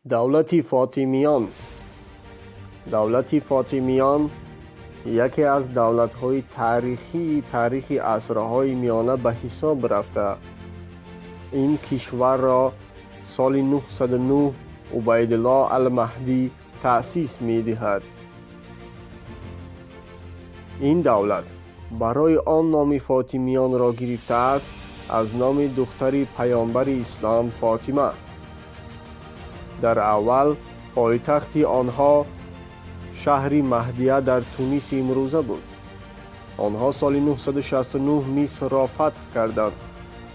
دولت فاطمیان. دولت فاطمیان یکی از دولت‌های تاریخ عصرهای میانه به حساب رفته. این کشور را سال 909 عبیدالله المهدی تأسیس می‌دهد. این دولت برای آن نام فاطمیان را گرفته است از نام دختر پیامبر اسلام فاطمه. در اول پایتخت آنها شهر مهدیه در تونس امروزه بود. آنها سال 969 مصر را فتح کردند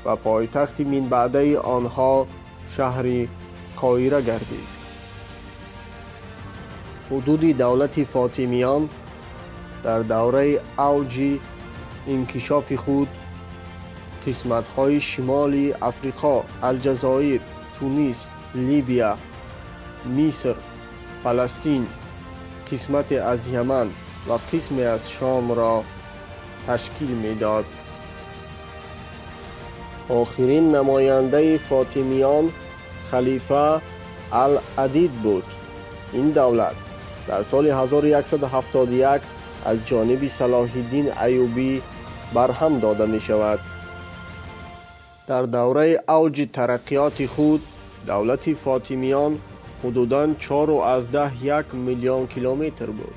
و پایتخت من بعده آنها شهر قاهره گردید. حدود دولت فاطمیان در دوره اوج انکشاف خود قسمت‌های شمالی افریقا، الجزایر، تونس، لیبیا، مصر، فلسطین، قسمت از یمن و قسمی از شام را تشکیل می‌داد. آخرین نماینده فاطمیان خلیفه العدید بود. این دولت در سال 1171 از جانب صلاح الدین ایوبی برهم داده می شود. در دوره اوج ترقیات خود دولت فاطمیان حدوداً 4.1 میلیون کیلومتر بود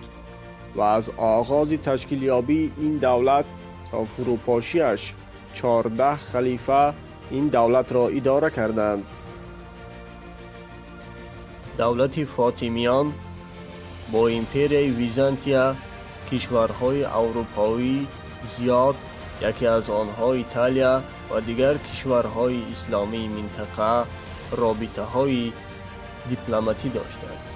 و از آغاز تشکیل یابی این دولت تا فروپاشیش 14 خلیفه این دولت را اداره کردند. دولت فاطمیان با امپرای ویزانتیا کشورهای اروپایی زیاد، یکی از آنها ایتالیا و دیگر کشورهای اسلامی منطقه رابطه‌های دیپلماتی داشتند.